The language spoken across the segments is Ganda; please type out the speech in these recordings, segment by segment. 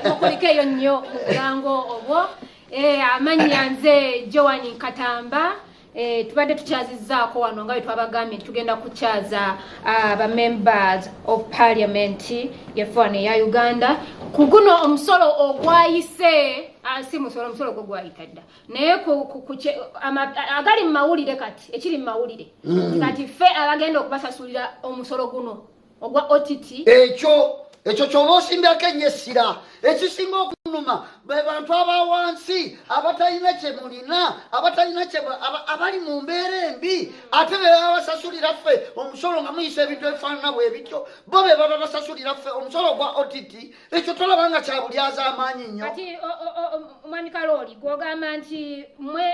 Mukulikeyo nnyo mulango obwo amanya nze Joan Katamba tubadde tukyazizzaako wano nga bwe twabagambye tugenda kukyaza aba members of parliament yefwana ya Uganda ku guno omusolo ogwayise si omusolo gwo gwayita dda naye agali mu mawulire kati ekiri mu mawulire kati ffe abagenda okubasasulira omusolo guno ogwa OTT ekyo ky'oba osimbako ennyesira ekisinga okunuma be bantu abawansi abatalina kye mulina abatalina kye abali mu mbeera embi ate be baba basasulira ffe omusolo nga muyisa ebintu ebifaanana bwe bityo bo be baba basasulira ffe omusolo gwa OTT ekyo tolaba nga kya bulyaza amaanyi nnyo kati mwami Kalooli gw'ogamba nti mwe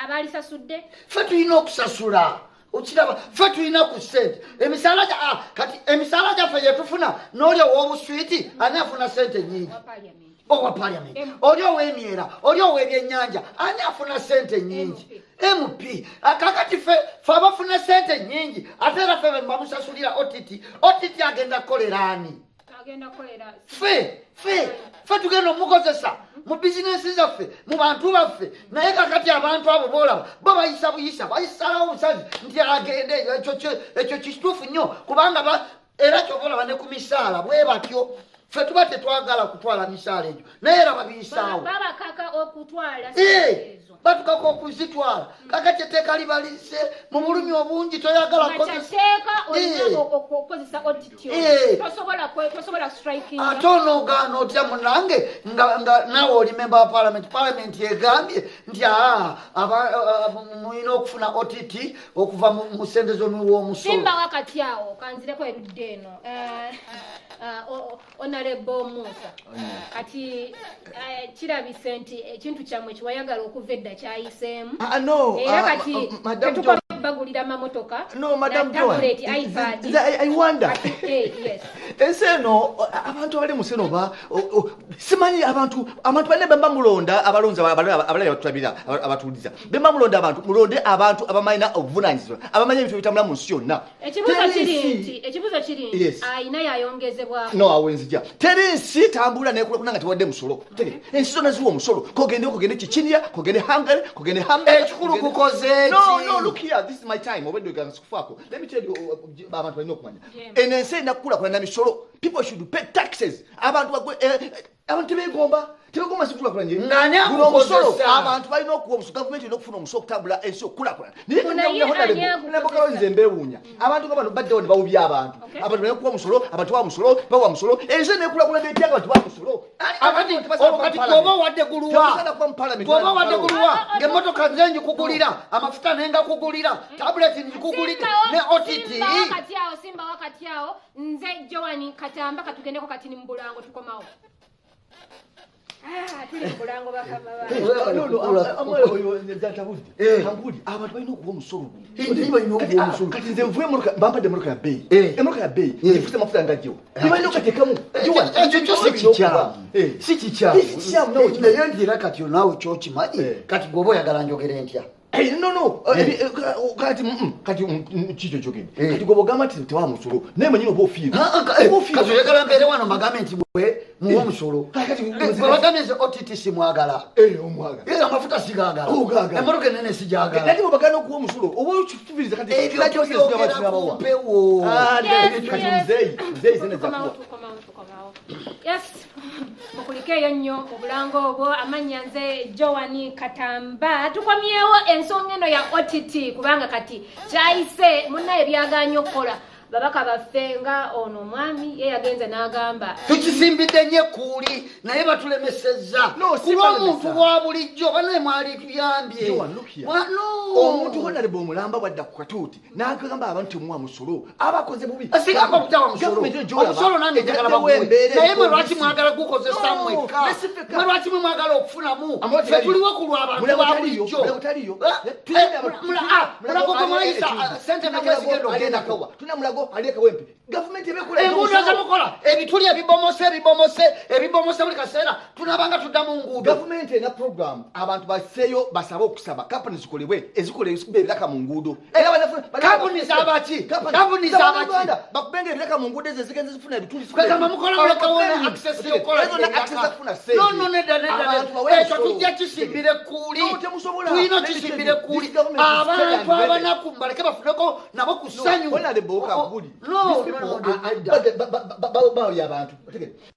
abalisasudde ffe tulina okusasula ukiraba ffe tulina ku ssente emisaala gyaffe gye tufuna n'oli ow'obuswiti ani afuna ssente nnyingi owa parliament oli ow'emyera oli ow'ebyennyanja ani afuna ssente nnyingi MP kakati ffe abafuna ssente nnyingi ate era ffe bamusasulira OTT agenda kukolera ani ffe tugenda omukozesa mu bizinesi zaffe mu bantu baffe naye kakati abantu abo boolaba bo bayisa buyisa bayisalawo obusazi nti agende ekyo kituufu nnyo kubanga era kyoboolaba ne ku misaala bwe batyo ffe tuba tetwagala kutwala misaala egyo naye era babiyisaawo batukako okuzitwala kakati etteeka libalise mu bulumi obungi toyagala ate onoogaana otya munange nga naawe oli memba wa parliament egambye nti mulina okufuna OTT okuva mu ssente z'omuw'omusolo simba wakati awo kanzireko erudde eno Honorable Musa kati kirabise nti ekintu kyammwe kiwayagala okuva edda kyayiseemu era kati bagulira amamotoka tablet iPad I wonder ensi eno abantu abali mu seno simanyi abantu bane bemba mulonda abalonzi abalala batulabira abatuuliza bemba mulonda mulonde abantu abamalina obuvunanyizibwa abamanya ebintu bitambula mu nsi yonna ekibuzo kiri nti ayina yayongezebwako no awenzija teri nsi tambula nekula kunanga tewadde musolo teri ensi zonna ziwa omusolo kogende Kichinia kogende Hungary kogende Hamburg ekikulu kukoze no look here this is my time obedde gana sikufaako let me tell you abantu balina okumanya ensi nakula kuna misolo people should pay taxes abantu begomba sikula kulanye nganya omusolo abantu balina okuwa omusolo government ino okufuna omusolo okutambula ensi okulakulana nze mbewuunya abantu ngabano baddewo ne bawubya abantu balina okuwa omusolo abantu bawa omusolo bawa omusolo ensi nekulakulana etyanga abantu bawa omusolo kati gwoba owadde guluwa ng'emmotoka nze njikugulira amafuta nenga kugulira tabuleti njikugulira ne OTT simba wakati awo nze Joan Katamba katugendeko kati ni mu Bulango tukomawo abantu balina okuwa omusolo kati nze nvuye bampadde emotoka ya bbeeyi emotoka ya bbeeyi efuse amafuta ngajjewo tebalina okateekamu ekyo si kikyamu naye ndira kati onaawe kyokimanyi kati gwoba oyagala njogere ntya no kati kikyo kyogende kati gwoba ogamba nti tewa musolo naye manyini oba kati oyagala mbeere wano mbagambe nti bwe muwa omusolo bagambye nze OTT simwagala era amafuta sigagala emmotoka enene sijagala nati bwebagana okuwa omusolo oba okitubiriza kati ebirakyogerakumpewo yes mukulikeeyo nnyo obulango obwo amanya nze Joan Katamba tukomyewo ensonga eno ya OTT kubanga kati kyayise munnaye byaganye okukola babaka baffe nga ono mwami ye yagenze n'agamba tukisimbidde nnyo kuuli naye batulemesezza kuba omuntu wa bulijjo banaye mwali tuyambye omuntu honorable omulamba bwadda ku katuuti n'agamba abantu temuwa musolo abakoze bubi asigamba okutawa omusolo nange njagala baguwe naye mwe lwaki mwagala gukozesa mwekka mwe lwaki mwe mwagala okufunamu ffe tuliwo ku lw'abantu ba bulijjo mulago gwe mwayisa ssente megezigenda okgendako aliyeka wempe government ebekula emundu azamukola ebituli ebibomose buli kaseera tunabanga tudda mu nguudo government ena program abantu baseeyo basaba okusaba companies zikolebwe ezikolebwe ebiraka mu nguudo era companies abaki bakubenga ebiraka mu nguudo ezo zigenze zifuna ebitundu kwegamba mukola mulekawona access yokola no nedda ekyo tujja kisimbire kuuli tulina kisimbire kuuli abantu abanaku mbaleke bafuneko nabo ku ssanyu bali abantu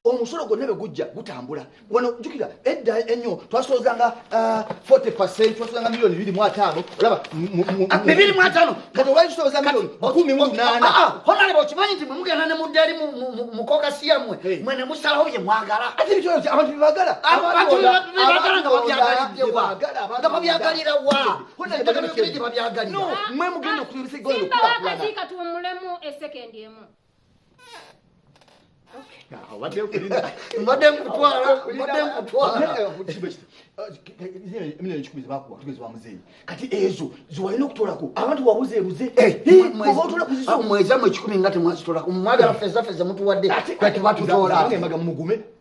omusolo gwonna bwe gujja gutambula wano jukira edda ennyo twasozanga 40% twasozanga milioni 2.5 olaba 2.5 kati olwali tusoza milioni 18 honale bokimanyi nti mugenda ne muddali mukokasi yammwe mwene musalawo bye mwagala ate bityo abantu bibagala abantu bibagala nga babyagaliddewa nga babyagalira wa gye babyagalira mwe mugenda okuyibisa igolo wakati katuwumulemu esekendi emu mbadde nkutwala milioni 10 bakuwa tugeze wa muzeeyi kati ezo ziwalina okutolako abantu wabuzeebuze mwezi amwe 10 nga temwazitolako mwagala feza mutuwadde kati batutola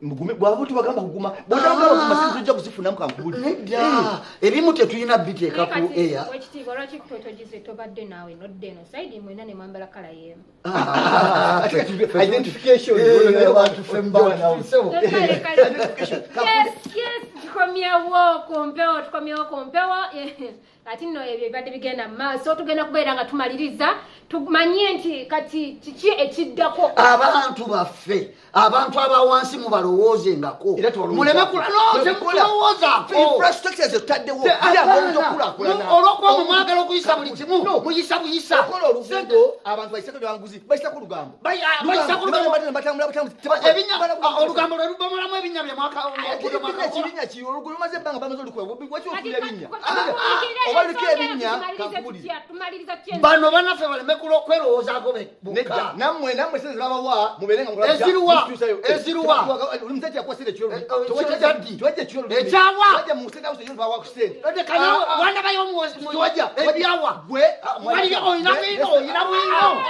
mugume bwaba tubagamba kuguma bwotagamba sinzojja kuzifunamu kankubuli nedda ebimu tetulina biteeka ku eya ekitiibwa lwaki kutotogize tobadde naawe nodde eno saidi mwena ne mwambala kala y'emu identification tukomyewo kumpewo ati nno ebyo bibadde bigenda mu maaso tugenda kubeera nga tumaliriza tumanye nti kati kiki ekiddako abantu baffe abantu abawansi mubalowoozengako muleme olwokuba mumwagala okuyisa buli kimu muyisa buyisa abantu bayisako byanguzi bayisako olugambo olugambo lwe lubomolamu ebinya byemwakaekibinya ki olugambo lumaze ebbanga bamaze olukwawakiofuna ebinya obaliko ebinya bano banaffe baleme kwerowoozaako nammwe sezirabawa mubeere nga eziruwa omusajja yakwasire ekyawa ekyawa wandabayo ebyawa oyina bwino